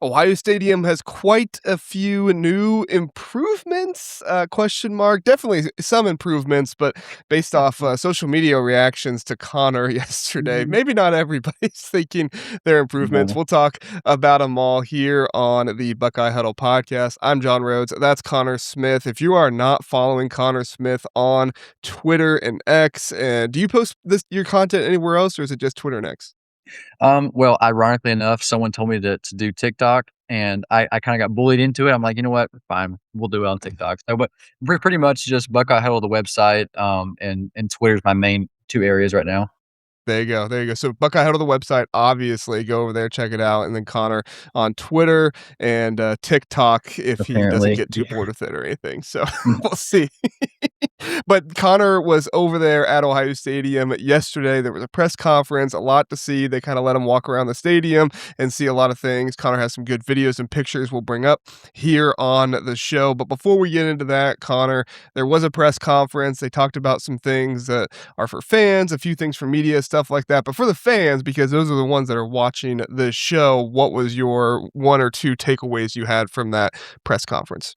Ohio Stadium has quite a few new improvements, question mark. Definitely some improvements, but based off, social media reactions to Connor yesterday, Mhm. maybe not everybody's thinking they're improvements. No. We'll talk about them all here on the Buckeye Huddle podcast. I'm John Rhodes. That's Connor Smith. If you are not following Connor Smith on Twitter and X, do you post your content anywhere else, or is it just Twitter and X? Well, ironically enough, someone told me to do TikTok, and I kinda got bullied into it. I'm like, "You know what? Fine, we'll do it on TikTok." So, but pretty much just Buckeye Huddle, the website, and Twitter's my main 2 areas right now. There you go. There you go. So Buckeye Huddle, the website, obviously go over there, check it out, and then Connor on Twitter and TikTok if he doesn't Apparently. get too Yeah. bored with it or anything. So Mm. we'll see. But Connor was over there at Ohio Stadium yesterday. There was a press conference, a lot to see. They kind of let him walk around the stadium and see a lot of things. Connor has some good videos and pictures we'll bring up here on the show. But before we get into that, Connor, there was a press conference. They talked about some things that are for fans, a few things for media, stuff like that. But for the fans, because those are the ones that are watching the show, what was your one or two takeaways you had from that press conference?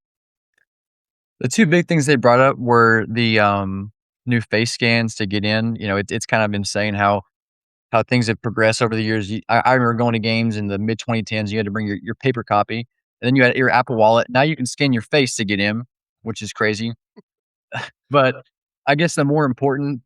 The 2 big things they brought up were the, new face scans to get in. It's kind of insane how things have progressed over the years. I remember going to games in the mid-2010s, you had to bring your paper copy, and then you had your Apple Wallet. Now you can scan your face to get in, which is crazy. But I guess the more important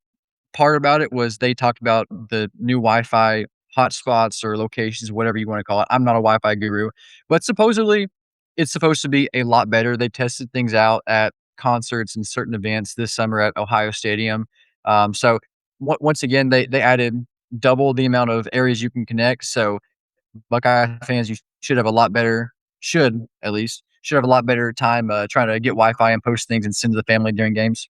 part about it was they talked about the new Wi-Fi hotspots or locations, whatever you wanna call it. I'm not a Wi-Fi guru, but supposedly it's supposed to be a lot better. They tested things out at concerts and certain events this summer at Ohio Stadium. So once again, they added double the amount of areas you can connect. So Buckeye fans, you should have a lot better should at least, should have a lot better time, trying to get Wi-Fi and post things and send to the family during games.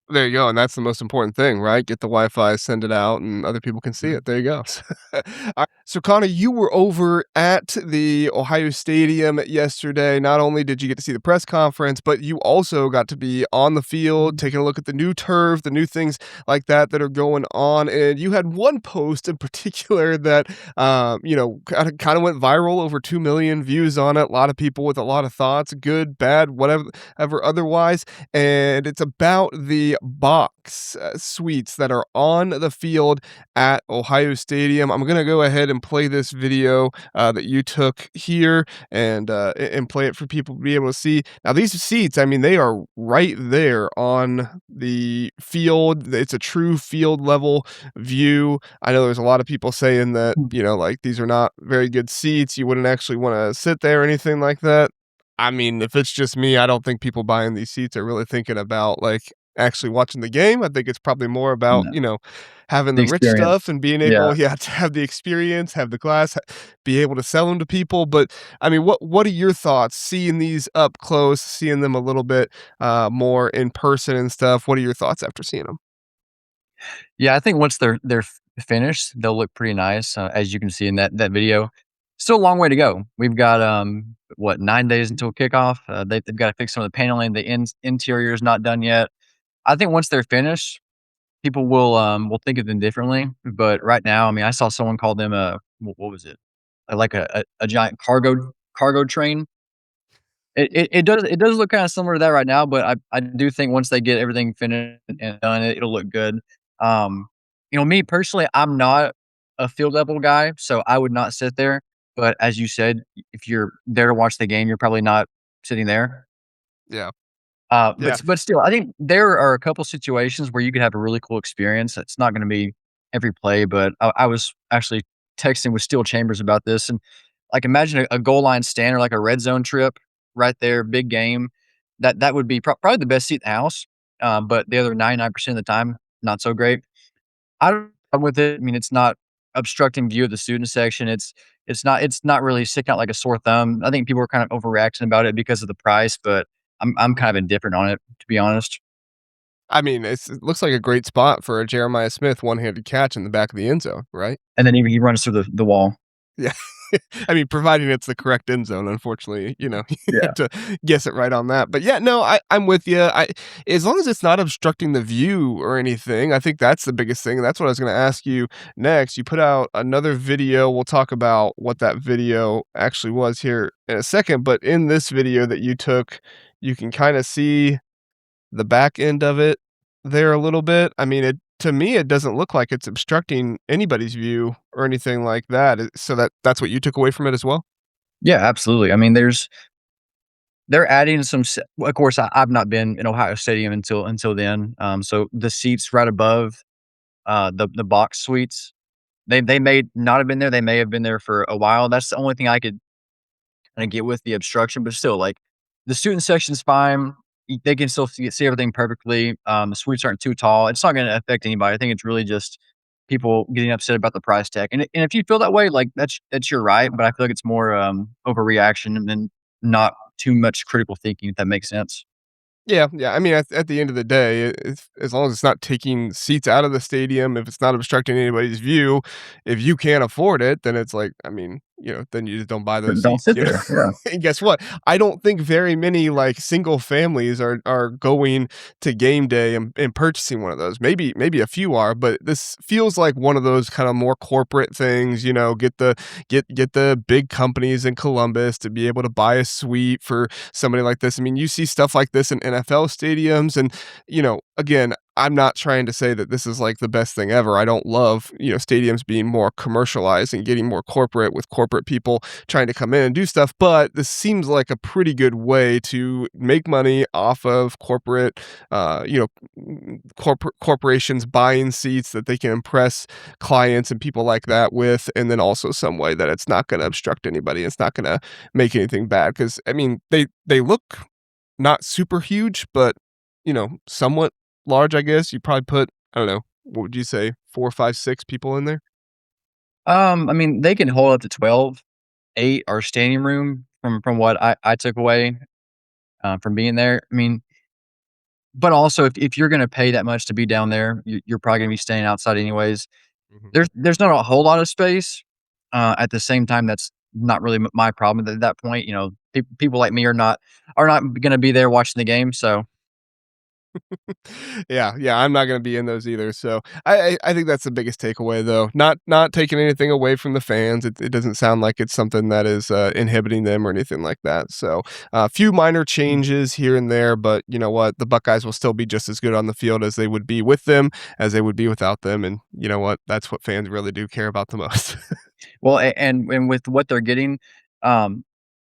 There you go, and that's the most important thing, right? Get the Wi-Fi, send it out, and other people can see Mhm. it. There you go. So, Connor, you were over at the Ohio Stadium yesterday. Not only did you get to see the press conference, but you also got to be on the field, Mhm. taking a look at the new turf, the new things like that that are going on. And you had one post in particular that, kind of went viral. Over 2 million views on it. A lot of people with a lot of thoughts, good, bad, whatever, ever otherwise, and it's about the box suites that are on the field at Ohio Stadium. I'm gonna go ahead and play this video that you took here and play it for people to be able to see. Now these seats, I mean, they are right there on the field. It's a true field level view. I know there's a lot of people saying that, like these are not very good seats. You wouldn't actually want to sit there or anything like that. I mean, if it's just me, I don't think people buying these seats are really thinking about, like, actually watching the game. I think it's probably more about, No, having the the rich experience. stuff and being Yeah. able, yeah, to have the experience, have the class, be able to sell them to people. But I mean, what are your thoughts seeing these up close, seeing them a little bit more in person and stuff? What are your thoughts after seeing them? Yeah, I think once they're finished, they'll look pretty nice, as you can see in that video. Still a long way to go. We've got, 9 days until kickoff. They've gotta fix some of the paneling. The interior is not done yet. I think once they're finished, people will think of them differently, but right now, I mean, I saw someone call them a what was it? Like a giant cargo train. It does look kinda similar to that right now, but I do think once they get everything finished and done, it'll look good. Um, me personally, I'm not a field level guy, so I would not sit there, but as you said, if you're there to watch the game, you're probably not sitting there. Yeah, yeah. But still, I think there are a couple situations where you could have a really cool experience. It's not gonna be every play, but I was actually texting with Steel Chambers about this, and, like, imagine a goal line stand or, like, a red zone trip right there, big game. That would be probably the best seat in the house, but the other 99% of the time, not so great. I don't have a problem with it. I mean, it's not obstructing view of the student section. It's not really sticking out like a sore thumb. I think people are kind of overreacting about it because of the price, but I'm kind of indifferent on it, to be honest. I mean, it looks like a great spot for a Jeremiah Smith one-handed catch in the back of the end zone, right? And then he runs through the wall. Yeah. I mean, providing it's the correct end zone, unfortunately, you have Yeah. to guess it right on that. But yeah, no, I'm with you. As long as it's not obstructing the view or anything, I think that's the biggest thing. And that's what I was going to ask you next. You put out another video. We'll talk about what that video actually was here in a second. But in this video that you took, you can kind of see the back end of it there a little bit. I mean, it to me, it doesn't look like it's obstructing anybody's view or anything like that. So that's what you took away from it as well? Yeah, absolutely. I mean, they're adding some well, of course, I've not been in Ohio Stadium until then, so the seats right above, the box suites, they may not have been there, they may have been there for a while. That's the only thing I could kinda get with the obstruction, but still, like, the student section's fine. They can still see everything perfectly. The suites aren't too tall. It's not gonna affect anybody. I think it's really just people getting upset about the price tag. And if you feel that way, like, that's your right, but I feel like it's more, overreaction and then not too much critical thinking, if that makes sense. Yeah, yeah. I mean, at the end of the day, if as long as it's not taking seats out of the stadium, if it's not obstructing anybody's view, if you can't afford it, then it's like, I mean, then you just don't buy those But don't seats, sit there. Yeah. And guess what? I don't think very many like single families are going to game day and purchasing one of those. Maybe a few are, but this feels like one of those kind of more corporate things. Get the big companies in Columbus to be able to buy a suite for somebody like this. I mean, you see stuff like this in NFL stadiums, and again, I'm not trying to say that this is like the best thing ever. I don't love, stadiums being more commercialized and getting more corporate with corporate people trying to come in and do stuff, but this seems like a pretty good way to make money off of corporate, corporations buying seats that they can impress clients and people like that with, and then also some way that it's not going to obstruct anybody. It's not going to make anything bad because I mean they look not super huge, but somewhat large, I guess. You probably put, I don't know, what would you say, 4, 5, 6 people in there? I mean, they can hold up to 12. 8 are standing room from what I took away, from being there. I mean, but also if you're gonna pay that much to be down there, you're probably gonna be staying outside anyways. Mhm. There's not a whole lot of space. At the same time, that's not really my problem at that point. People like me are not gonna be there watching the game. So Yeah, yeah, I'm not gonna be in those either, so I think that's the biggest takeaway, though. Not taking anything away from the fans. It doesn't sound like it's something that is, inhibiting them or anything like that, so, a few minor changes here and there, but you know what? The Buckeyes will still be just as good on the field as they would be with them, as they would be without them, and you know what? That's what fans really do care about the most. well, and with what they're getting, um,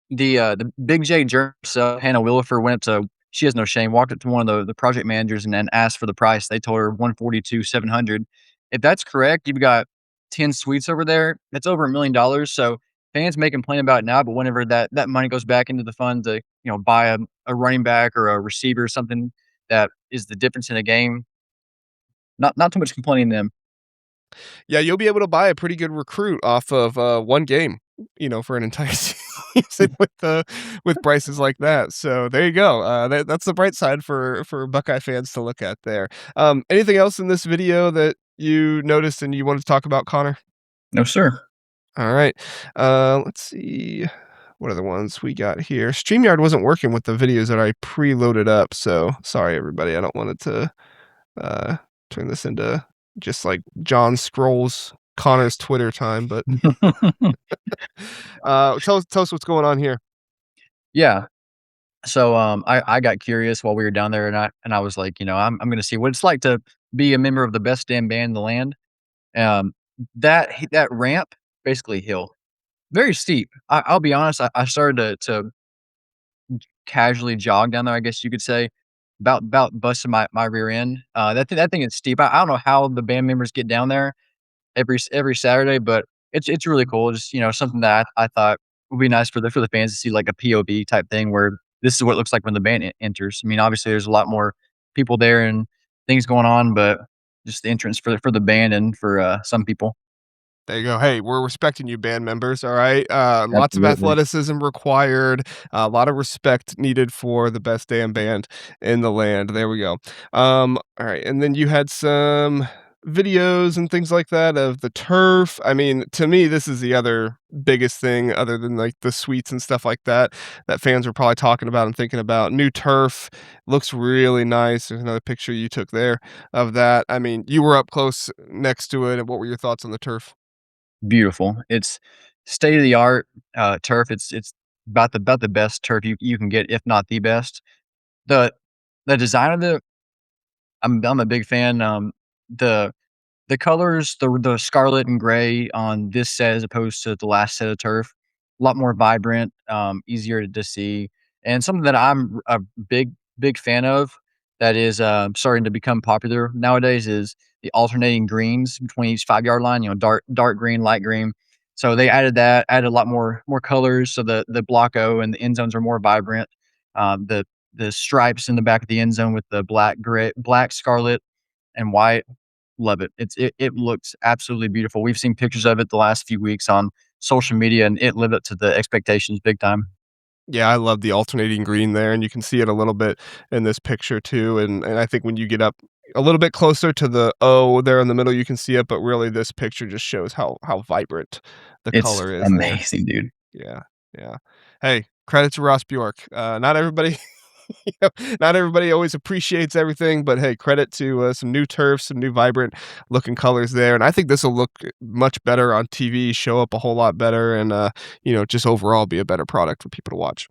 the Big J jerk herself, Hannah Willifer, went up to she has no shame, walked up to one of the project managers and then asked for the price. They told her 142,700. If that's correct, you've got 10 suites over there. That's over $1 million. So fans may complain about it now, but whenever that money goes back into the fund to, buy a running back or a receiver or something that is the difference in a game, not too much complaining them. Yeah, you'll be able to buy a pretty good recruit off of, one game, for an entire season with prices like that, so there you go, that's the bright side for Buckeye fans to look at there. Anything else in this video that you noticed and you wanted to talk about, Connor? No, sir. Alright, let's see, what are the ones we got here? StreamYard wasn't working with the videos that I preloaded up, so sorry, everybody, I don't want it to uh, turn this into just like John Scrolls Connor's Twitter time, but tell us what's going on here. Yeah. So, I got curious while we were down there, and I was like, I'm gonna see what it's like to be a member of the best damn band in the land. Um, that ramp, basically hill, very steep. I'll be honest, I started to casually jog down there, I guess you could say, about busting my rear end. That thing is steep. I don't know how the band members get down there every Saturday, but it's really cool. Just, something that I thought would be nice for the fans to see, like a POV type thing where this is what it looks like when the band enters. I mean, obviously there's a lot more people there and things going on, but just the entrance for the band and for some people. There you go. Hey, we're respecting you, band members. All right. Lots of Absolutely. athleticism required. A lot of respect needed for the best damn band in the land. There we go. All right. And then you had some. videos and things like that of the turf. I mean, to me, this is the other biggest thing other than, like, the suites and stuff like that, that fans are probably talking about and thinking about. New turf looks really nice. There's another picture you took there of that. I mean, you were up close next to it, and what were your thoughts on the turf? Beautiful. It's state of the art turf. It's about the best turf you can get, if not the best. The the design of it, I'm a big fan. The The colors, the scarlet and gray on this set as opposed to the last set of turf, a lot more vibrant, easier to see, and something that I'm a big fan of that is, starting to become popular nowadays is the alternating greens between each 5-yard line, dark green, light green. So they added that, added a lot more colors, so the block O and the end zones are more vibrant. The stripes in the back of the end zone with the black, scarlet, and white. Love it. It looks absolutely beautiful. We've seen pictures of it the last few weeks on social media, and it lived up to the expectations big time. Yeah, I love the alternating green there, and you can see it a little bit in this picture too, and I think when you get up a little bit closer to the O there in the middle, you can see it, but really this picture just shows how vibrant the It's color is there. amazing, dude. Yeah, yeah. Hey, credit to Ross Bjork. Not everybody you know, not everybody always appreciates everything, but hey, credit to, some new turf, some new vibrant looking colors there, and I think this'll look much better on TV, show up a whole lot better, and, just overall be a better product for people to watch.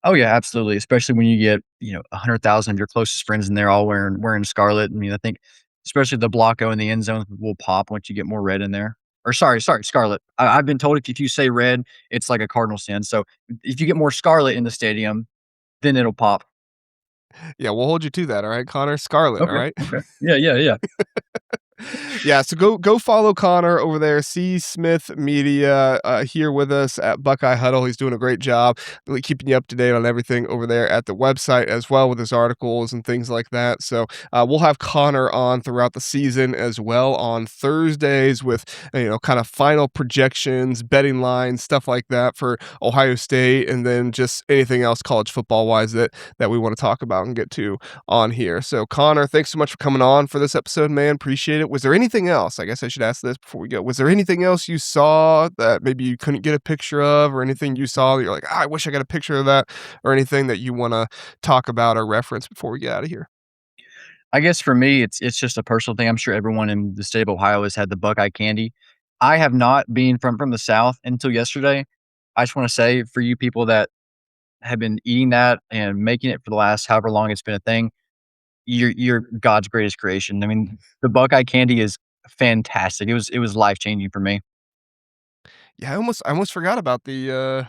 Oh, yeah, absolutely, especially when you get, 100,000 of your closest friends in there all wearing scarlet. I mean, I think especially the Blocko in the end zone will pop once you get more red in there. Or sorry, scarlet. I've been told if you say red, it's like a cardinal sin, so if you get more scarlet in the stadium, then it'll pop. Yeah, we'll hold you to that, all right, Connor? Scarlet, all Okay, right? okay. Yeah, yeah, yeah. Yeah, so go follow Connor over there, C Smith Media, here with us at Buckeye Huddle. He's doing a great job really keeping you up to date on everything over there at the website as well with his articles and things like that. So we'll have Connor on throughout the season as well on Thursdays with kind of final projections, betting lines, stuff like that for Ohio State, and then just anything else college football wise that we want to talk about and get to on here. So, Connor, thanks so much for coming on for this episode, man. Appreciate it. Was there anything else? I guess I should ask this before we go. Was there anything else you saw that maybe you couldn't get a picture of, or anything you saw that you're like, I wish I got a picture of that, or anything that you want to talk about or reference before we get out of here? I guess for me, it's just a personal thing. I'm sure everyone in the state of Ohio has had the Buckeye candy. I have not, being from the South until yesterday. I just want to say for you people that have been eating that and making it for the last however long it's been a thing, you're God's greatest creation. I mean, the Buckeye candy is fantastic. It was life changing for me. Yeah, I almost forgot about the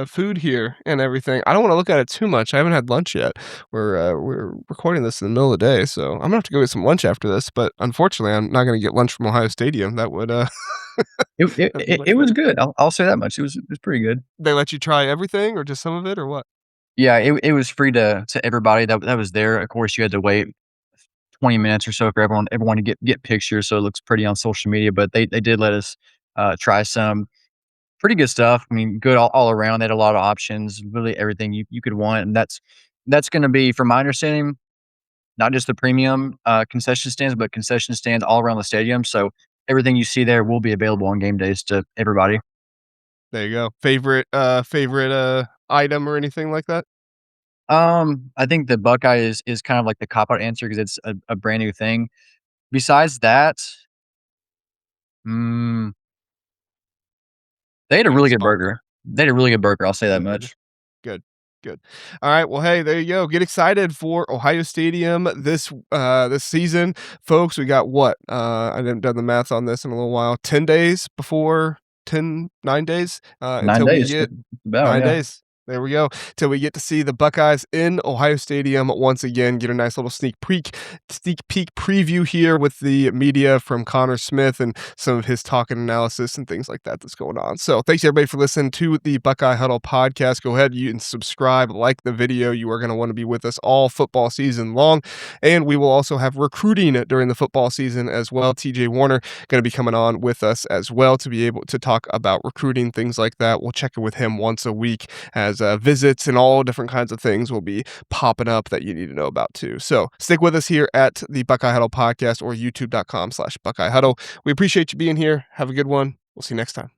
food here and everything. I don't wanna look at it too much. I haven't had lunch yet. We're recording this in the middle of the day, so I'm gonna have to go get some lunch after this, but unfortunately, I'm not gonna get lunch from Ohio Stadium. That would, It it, that'd be it, much it was better. good. I'll say that much. It was pretty good. They let you try everything or just some of it or what? Yeah, it was free to everybody that was there. Of course, you had to wait 20 minutes or so for everyone to get pictures, so it looks pretty on social media, but they did let us, try some pretty good stuff. I mean, good all around. They had a lot of options, really everything you could want, and that's gonna be, from my understanding, not just the premium, concession stands, but concession stands all around the stadium, so everything you see there will be available on game days to everybody. There you go. Favorite item or anything like that? I think the Buckeye is kind of like the cop out answer because it's a brand new thing. Besides that, mm, they had a You on the really good spot. burger. They had a really good burger, I'll say that Good. much. Good. Good. All right. Well, hey, there you go. Get excited for Ohio Stadium this season, folks. We got what? I haven't done the math on this in a little while. 10 days before 9 days 9 until we days, get just about, 9 yeah. days. There we go. Till we get to see the Buckeyes in Ohio Stadium once again. Get a nice little sneak peek preview here with the media from Connor Smith and some of his talk and analysis and things like that that's going on. So thanks everybody for listening to the Buckeye Huddle podcast. Go ahead, you can subscribe, like the video. You are going to want to be with us all football season long. And we will also have recruiting during the football season as well. TJ Warner going to be coming on with us as well to be able to talk about recruiting, things like that. We'll check in with him once a week as as visits and all different kinds of things will be popping up that you need to know about too. So stick with us here at the Buckeye Huddle podcast or youtube.com/Buckeye Huddle. We appreciate you being here. Have a good one. We'll see you next time.